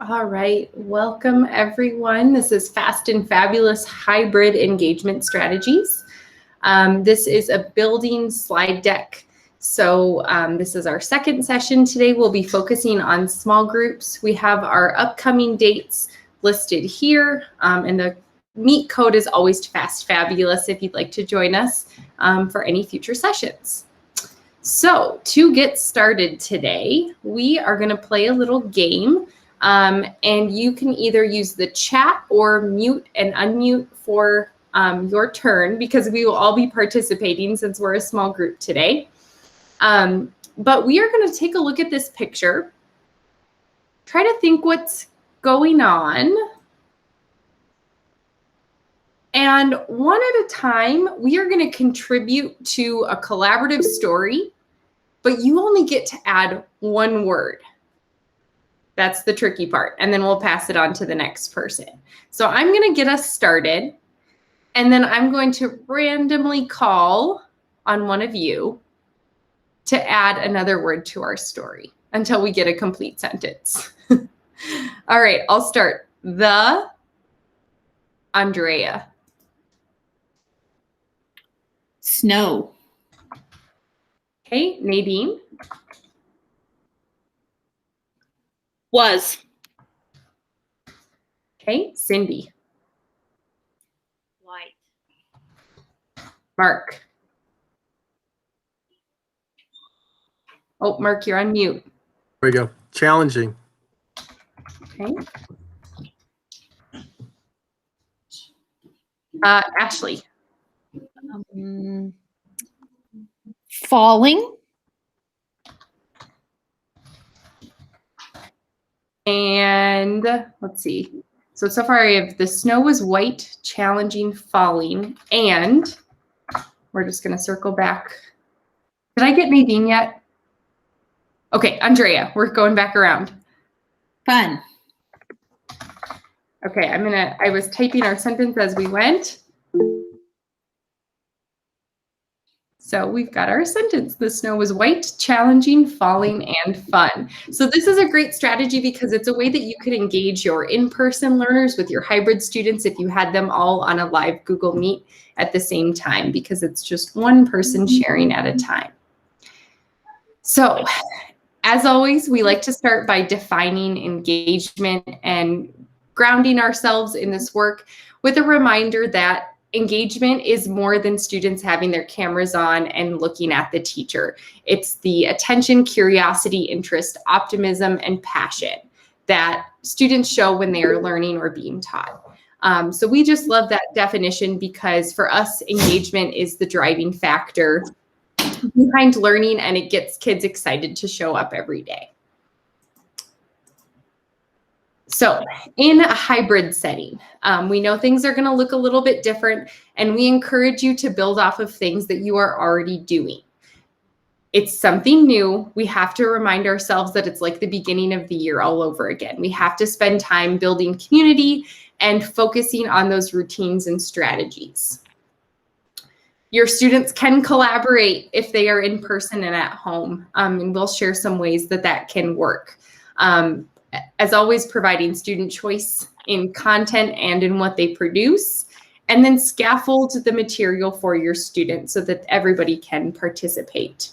All right, welcome everyone. This is Fast and Fabulous Hybrid Engagement Strategies. This is a building slide deck. So this is our second session. Today we'll be focusing on small groups. We have our upcoming dates listed here, and the Meet code is always Fast Fabulous if you'd like to join us for any future sessions. So to get started today, we are going to play a little game. And you can either use the chat or mute and unmute for your turn, because we will all be participating since we're a small group today. But we are going to take a look at this picture, try to think what's going on. And one at a time, we are going to contribute to a collaborative story, but you only get to add one word. That's the tricky part. And then we'll pass it on to the next person. So I'm going to get us started, and then I'm going to randomly call on one of you to add another word to our story until we get a complete sentence. All right, I'll start. The Andrea. Snow. Okay, Nadine. Was. Okay, Cindy. White. Mark. Oh, Mark, you're on mute. There we go. Challenging. Okay. Ashley. Falling. And let's see. So far I have the snow was white, challenging, falling, and we're just going to circle back. Did I get Nadine yet? Okay, Andrea, we're going back around. Fun. Okay, I was typing our sentence as we went. So we've got our sentence. The snow was white, challenging, falling, and fun. So this is a great strategy because it's a way that you could engage your in-person learners with your hybrid students if you had them all on a live Google Meet at the same time, because it's just one person sharing at a time. So as always, we like to start by defining engagement and grounding ourselves in this work with a reminder that engagement is more than students having their cameras on and looking at the teacher. It's the attention, curiosity, interest, optimism, and passion that students show when they are learning or being taught. So we just love that definition because for us, engagement is the driving factor behind learning, and it gets kids excited to show up every day. So in a hybrid setting, we know things are going to look a little bit different, and we encourage you to build off of things that you are already doing. It's something new. We have to remind ourselves that it's like the beginning of the year all over again. We have to spend time building community and focusing on those routines and strategies. Your students can collaborate if they are in person and at home, and we'll share some ways that that can work. As always, providing student choice in content and in what they produce, and then scaffold the material for your students so that everybody can participate.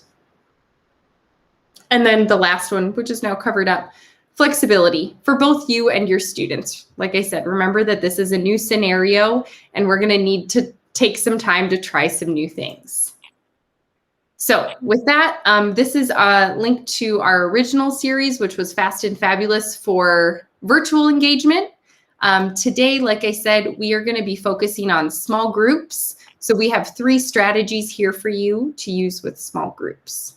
And then the last one, which is now covered up, flexibility for both you and your students. Like I said, remember that this is a new scenario and we're going to need to take some time to try some new things. So with that, this is a link to our original series, which was Fast and Fabulous for virtual engagement. Today, like I said, we are going to be focusing on small groups. So we have 3 strategies here for you to use with small groups.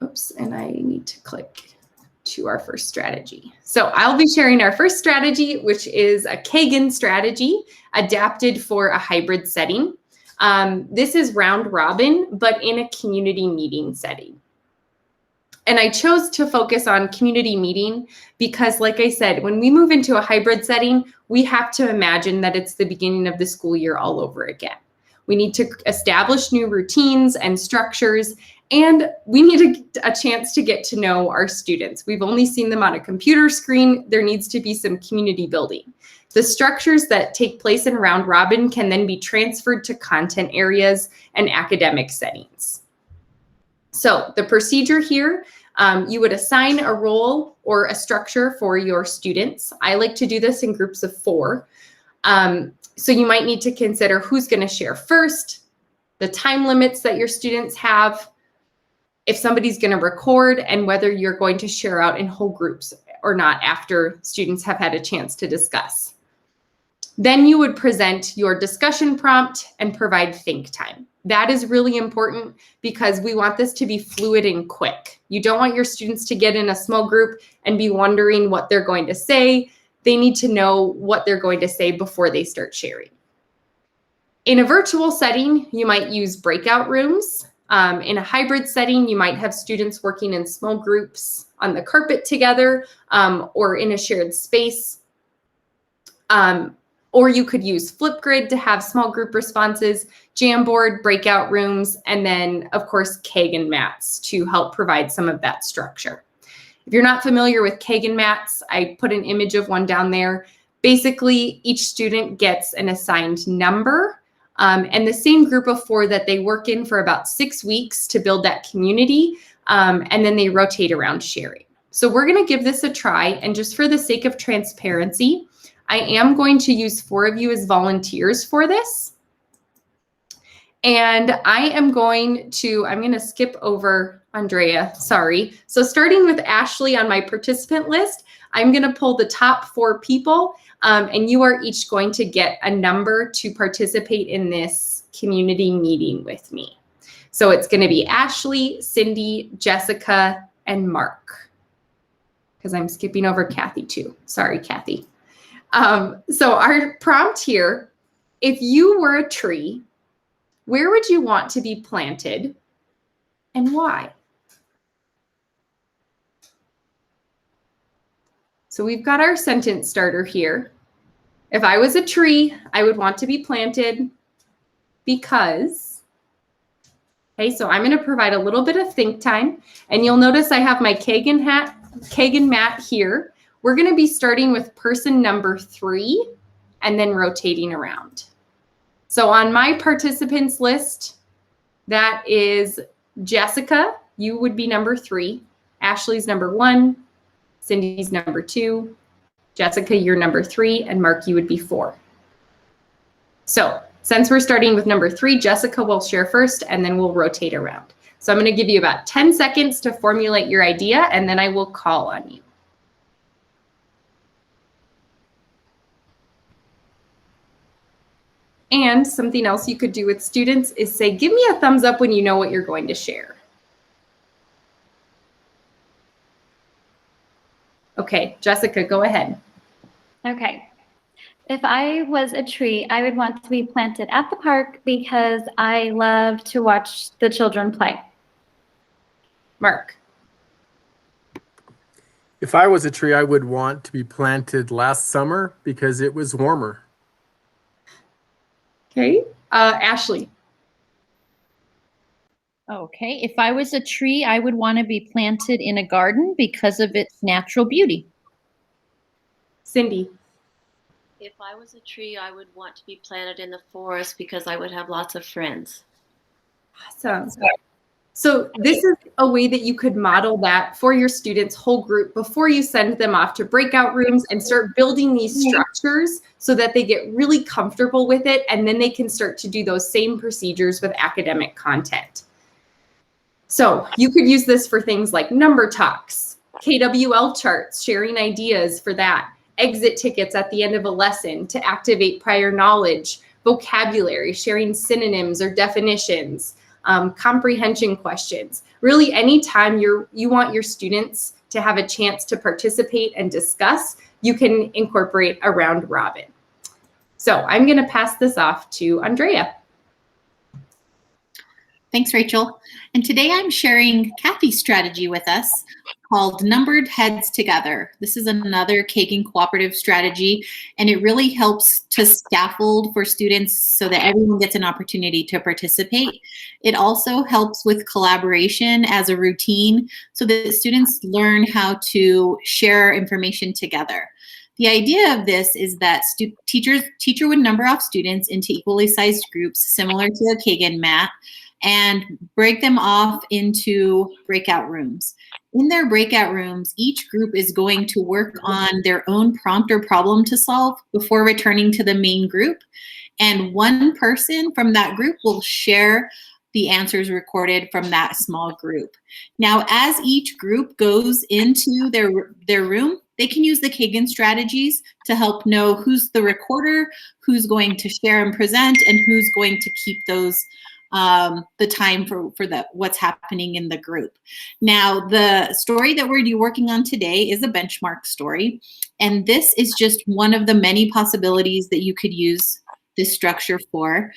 Oops, and I need to click to our first strategy. So I'll be sharing our first strategy, which is a Kagan strategy adapted for a hybrid setting. This is round robin, but in a community meeting setting. And I chose to focus on community meeting because, like I said, when we move into a hybrid setting, we have to imagine that it's the beginning of the school year all over again. We need to establish new routines and structures, And we need a chance to get to know our students. We've only seen them on a computer screen. There needs to be some community building. The structures that take place in round robin can then be transferred to content areas and academic settings. So the procedure here, you would assign a role or a structure for your students. I like to do this in groups of 4. So you might need to consider who's going to share first, the time limits that your students have, if somebody's going to record, and whether you're going to share out in whole groups or not after students have had a chance to discuss. Then you would present your discussion prompt and provide think time. That is really important because we want this to be fluid and quick. You don't want your students to get in a small group and be wondering what they're going to say. They need to know what they're going to say before they start sharing. In a virtual setting, you might use breakout rooms. In a hybrid setting, you might have students working in small groups on the carpet together or in a shared space. Or you could use Flipgrid to have small group responses, Jamboard, breakout rooms, and then, of course, Kagan mats to help provide some of that structure. If you're not familiar with Kagan mats, I put an image of one down there. Basically, each student gets an assigned number and the same group of 4 that they work in for about 6 weeks to build that community, and then they rotate around sharing. So we're going to give this a try, and just for the sake of transparency, I am going to use 4 of you as volunteers for this. And I'm going to skip over Andrea, sorry. So starting with Ashley on my participant list, I'm going to pull the top 4 people, and you are each going to get a number to participate in this community meeting with me. So it's going to be Ashley, Cindy, Jessica, and Mark, because I'm skipping over Kathy too. Sorry, Kathy. So our prompt here, if you were a tree, where would you want to be planted and why? So we've got our sentence starter here. If I was a tree, I would want to be planted because, okay, so I'm going to provide a little bit of think time, and you'll notice I have my Kagan mat here. We're going to be starting with person number 3 and then rotating around. So on my participants list, that is Jessica, you would be number 3, Ashley's number 1, Cindy's number 2, Jessica, you're number 3, and Mark, you would be 4. So since we're starting with number 3, Jessica will share first, and then we'll rotate around. So I'm going to give you about 10 seconds to formulate your idea, and then I will call on you. And something else you could do with students is say, give me a thumbs up when you know what you're going to share. Okay, Jessica, go ahead. Okay. If I was a tree, I would want to be planted at the park because I love to watch the children play. Mark. If I was a tree, I would want to be planted last summer because it was warmer. Okay, Ashley. Okay, if I was a tree, I would want to be planted in a garden because of its natural beauty. Cindy. If I was a tree, I would want to be planted in the forest because I would have lots of friends. Awesome. So this is a way that you could model that for your students' whole group before you send them off to breakout rooms and start building these structures so that they get really comfortable with it, and then they can start to do those same procedures with academic content. So you could use this for things like number talks, KWL charts, sharing ideas for that, exit tickets at the end of a lesson to activate prior knowledge, vocabulary, sharing synonyms or definitions, comprehension questions. Really, anytime you want your students to have a chance to participate and discuss, you can incorporate a round robin. So I'm going to pass this off to Andrea. Thanks, Rachel. And today I'm sharing Kathy's strategy with us. called Numbered Heads Together. This is another Kagan cooperative strategy, and it really helps to scaffold for students so that everyone gets an opportunity to participate. It also helps with collaboration as a routine so that students learn how to share information together. The idea of this is that teacher would number off students into equally sized groups similar to a Kagan mat and break them off into breakout rooms. In their breakout rooms, each group is going to work on their own prompt or problem to solve before returning to the main group. And one person from that group will share the answers recorded from that small group. Now, as each group goes into their room, they can use the Kagan strategies to help know who's the recorder, who's going to share and present, and who's going to keep those the time for what's happening in the group. Now, the story that we're working on today is a benchmark story, and this is just one of the many possibilities that you could use this structure for.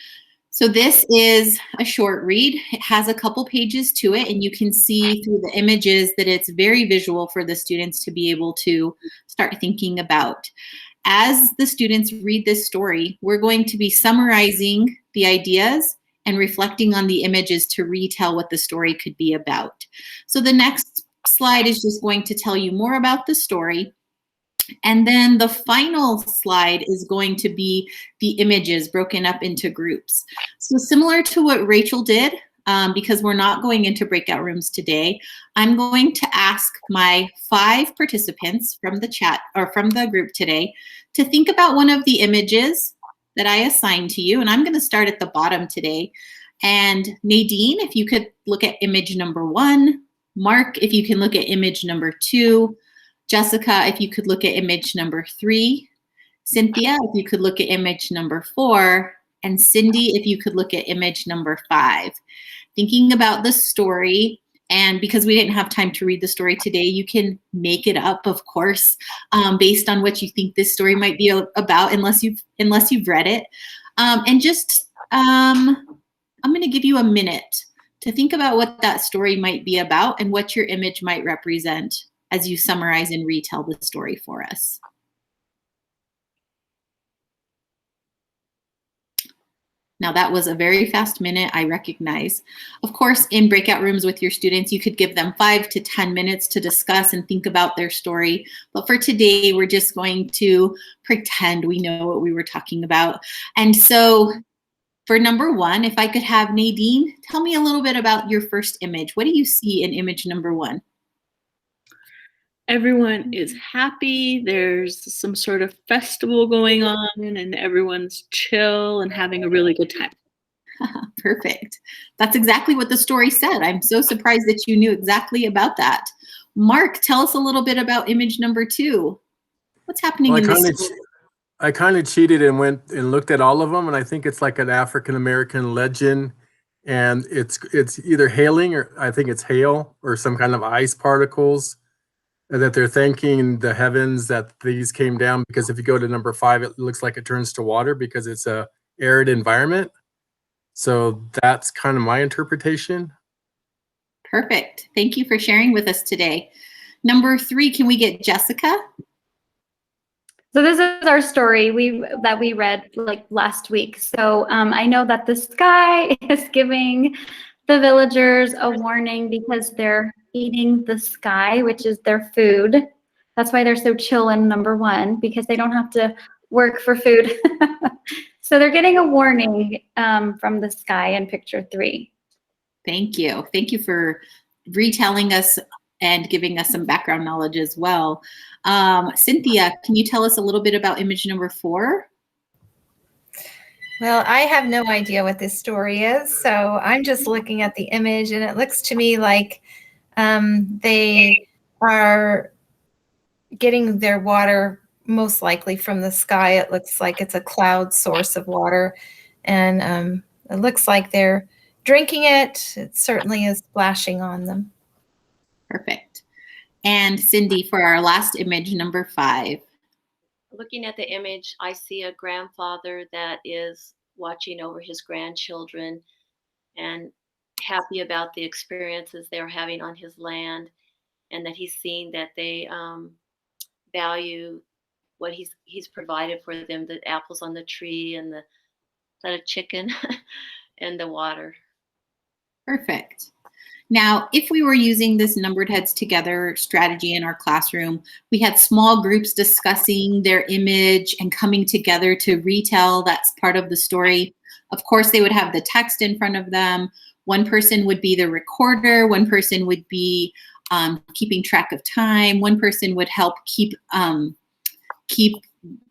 So this is a short read. It has a couple pages to it, and you can see through the images that it's very visual for the students to be able to start thinking about. As the students read this story, we're going to be summarizing the ideas and reflecting on the images to retell what the story could be about. So the next slide is just going to tell you more about the story. And then the final slide is going to be the images broken up into groups. So similar to what Rachel did, because we're not going into breakout rooms today, I'm going to ask my 5 participants from the chat or from the group today to think about one of the images that I assigned to you. And I'm going to start at the bottom today. And Nadine, if you could look at image number 1. Mark, if you can look at image number 2. Jessica, if you could look at image number 3. Cynthia, if you could look at image number 4. And Cindy, if you could look at image number 5. Thinking about the story, and because we didn't have time to read the story today, you can make it up, of course, based on what you think this story might be about, unless you've read it. And just, I'm going to give you a minute to think about what that story might be about and what your image might represent as you summarize and retell the story for us. Now that was a very fast minute, I recognize. Of course, in breakout rooms with your students, you could give them 5 to 10 minutes to discuss and think about their story. But for today, we're just going to pretend we know what we were talking about. And so for number 1, if I could have Nadine, tell me a little bit about your first image. What do you see in image number 1? Everyone is happy. There's some sort of festival going on, and everyone's chill and having a really good time. Perfect. That's exactly what the story said. I'm so surprised that you knew exactly about that. Mark, tell us a little bit about image number 2. What's happening in this story? I kind of cheated and went and looked at all of them, and I think it's like an African-American legend, and it's either hailing, or I think it's hail or some kind of ice particles, that they're thanking the heavens that these came down, because if you go to number 5, it looks like it turns to water because it's a arid environment. So that's kind of my interpretation. Perfect. Thank you for sharing with us today. Number 3, can we get Jessica? So this is our story that we read like last week. So I know that the sky is giving the villagers a warning because they're eating the sky, which is their food. That's why they're so chill in number 1, because they don't have to work for food. So they're getting a warning from the sky in picture 3. Thank you. Thank you for retelling us and giving us some background knowledge as well. Cynthia, can you tell us a little bit about image number 4? Well, I have no idea what this story is, so I'm just looking at the image, and it looks to me like they are getting their water most likely from the sky. It looks like it's a cloud source of water, and it looks like they're drinking it. It certainly is splashing on them. Perfect. And Cindy, for our last image, number 5. Looking at the image, I see a grandfather that is watching over his grandchildren and happy about the experiences they're having on his land. and that he's seeing that they value what he's provided for them, the apples on the tree and the chicken and the water. Perfect. Now, if we were using this numbered heads together strategy in our classroom, we had small groups discussing their image and coming together to retell that's part of the story. Of course, they would have the text in front of them. One person would be the recorder. One person would be keeping track of time. One person would help keep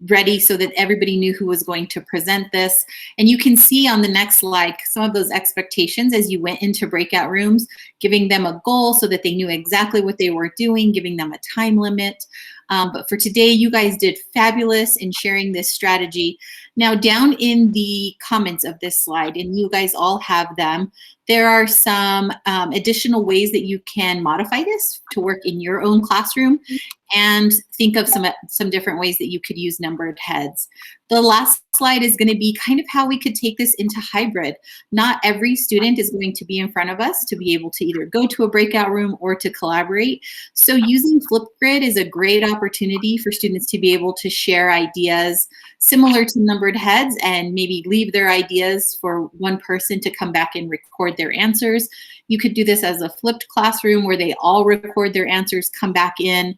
ready so that everybody knew who was going to present this. And you can see on the next slide some of those expectations as you went into breakout rooms, giving them a goal so that they knew exactly what they were doing, giving them a time limit. But for today, you guys did fabulous in sharing this strategy. Now, down in the comments of this slide, and you guys all have them, there are some additional ways that you can modify this to work in your own classroom, and think of some different ways that you could use numbered heads. The last slide is going to be kind of how we could take this into hybrid. Not every student is going to be in front of us to be able to either go to a breakout room or to collaborate. So using Flipgrid is a great opportunity for students to be able to share ideas similar to numbered heads and maybe leave their ideas for one person to come back and record their answers. You could do this as a flipped classroom where they all record their answers, come back in,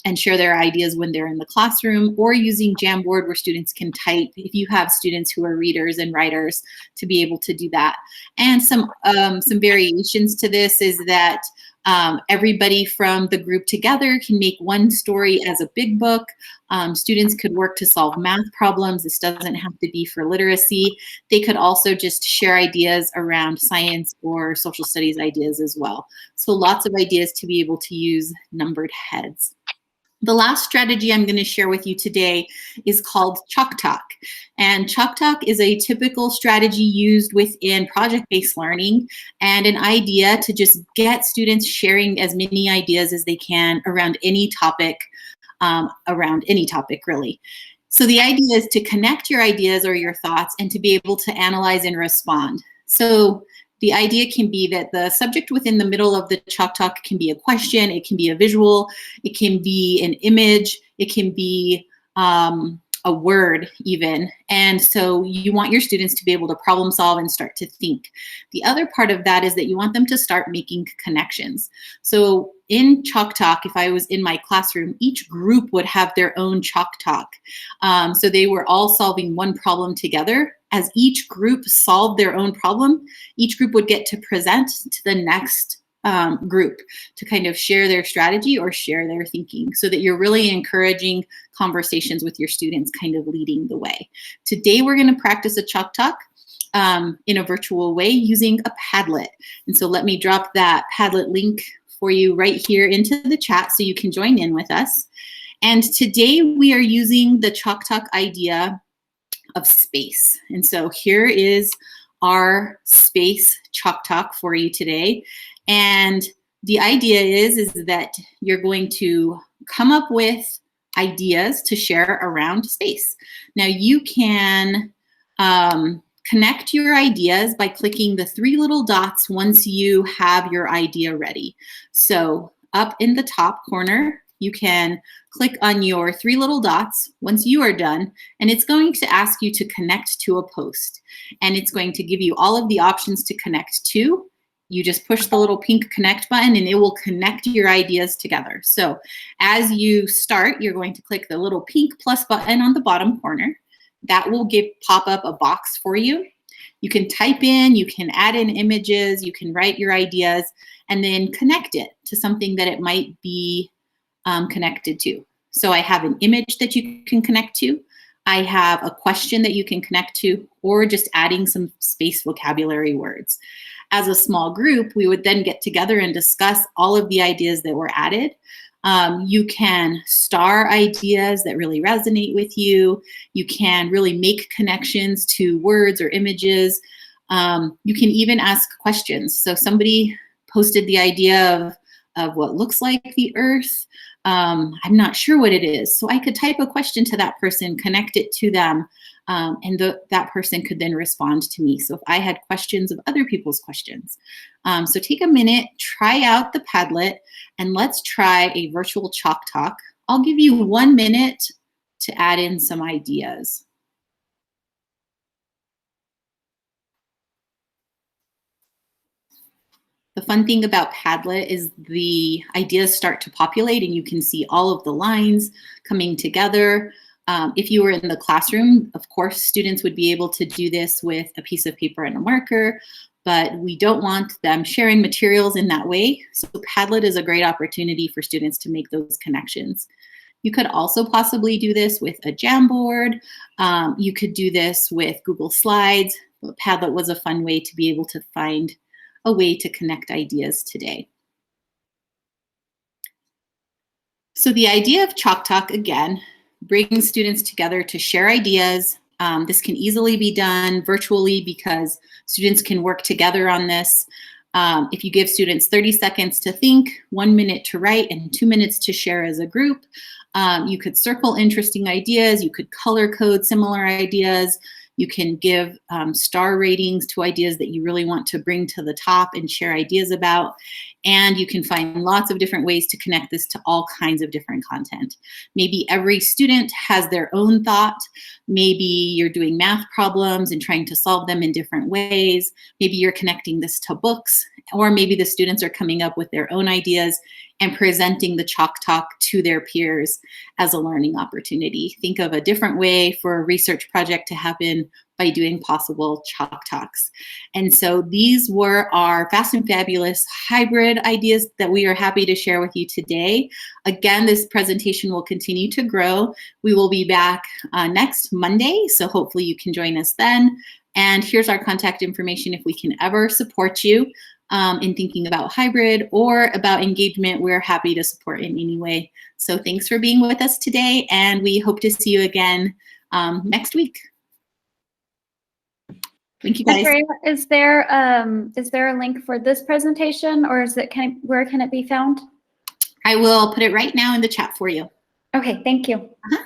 and share their ideas when they're in the classroom, or using Jamboard where students can type if you have students who are readers and writers to be able to do that. And some variations to this is that everybody from the group together can make one story as a big book. Students could work to solve math problems. This doesn't have to be for literacy. They could also just share ideas around science or social studies ideas as well. So lots of ideas to be able to use numbered heads. The last strategy I'm going to share with you today is called Chalk Talk. And Chalk Talk is a typical strategy used within project-based learning, and an idea to just get students sharing as many ideas as they can around any topic, really. So the idea is to connect your ideas or your thoughts and to be able to analyze and respond. So the idea can be that the subject within the middle of the Chalk Talk can be a question, it can be a visual, it can be an image, it can be a word even. And so you want your students to be able to problem solve and start to think. The other part of that is that you want them to start making connections. So in Chalk Talk, if I was in my classroom, each group would have their own Chalk Talk. So they were all solving one problem together. As each group solved their own problem, each group would get to present to the next group to kind of share their strategy or share their thinking, so that you're really encouraging conversations with your students, kind of leading the way. Today, we're going to practice a Chalk Talk in a virtual way using a Padlet. And so let me drop that Padlet link for you right here into the chat so you can join in with us. And today we are using the Chalk Talk idea of space. And so here is our space Chalk Talk for you today. And the idea is that you're going to come up with ideas to share around space. Now you can connect your ideas by clicking the three little dots once you have your idea ready. So up in the top corner, you can click on your three little dots once you are done, and it's going to ask you to connect to a post. And it's going to give you all of the options to connect to. You just push the little pink connect button and it will connect your ideas together. So as you start, you're going to click the little pink plus button on the bottom corner. That will pop up a box for you. You can type in, you can add in images, you can write your ideas, and then connect it to something that it might be connected to. So I have an image that you can connect to. I have a question that you can connect to, or just adding some space vocabulary words. As a small group, we would then get together and discuss all of the ideas that were added. You can star ideas that really resonate with you. You can really make connections to words or images. You can even ask questions. So somebody posted the idea of what looks like the Earth. I'm not sure what it is. So I could type a question to that person, connect it to them, and that person could then respond to me. So if I had questions of other people's questions. So take a minute, try out the Padlet, and let's try a virtual Chalk Talk. I'll give you 1 minute to add in some ideas. The fun thing about Padlet is the ideas start to populate and you can see all of the lines coming together. If you were in the classroom, of course, students would be able to do this with a piece of paper and a marker, but we don't want them sharing materials in that way. So Padlet is a great opportunity for students to make those connections. You could also possibly do this with a Jamboard. You could do this with Google Slides. Padlet was a fun way to be able to find a way to connect ideas today. So the idea of Chalk Talk, again, brings students together to share ideas. This can easily be done virtually because students can work together on this. If you give students 30 seconds to think, 1 minute to write, and 2 minutes to share as a group, you could circle interesting ideas, you could color code similar ideas, you can give star ratings to ideas that you really want to bring to the top and share ideas about. And you can find lots of different ways to connect this to all kinds of different content. Maybe every student has their own thought. Maybe you're doing math problems and trying to solve them in different ways. Maybe you're connecting this to books, or maybe the students are coming up with their own ideas and presenting the Chalk Talk to their peers as a learning opportunity. Think of a different way for a research project to happen by doing possible Chalk Talks. And so these were our fast and fabulous hybrid ideas that we are happy to share with you today. Again, this presentation will continue to grow. We will be back next Monday, so hopefully you can join us then. And here's our contact information if we can ever support you in thinking about hybrid or about engagement. We're happy to support in any way. So thanks for being with us today, and we hope to see you again next week. Thank you, guys. Andrea, is there a link for this presentation, or is it where can it be found? I will put it right now in the chat for you. Okay, thank you. Uh-huh.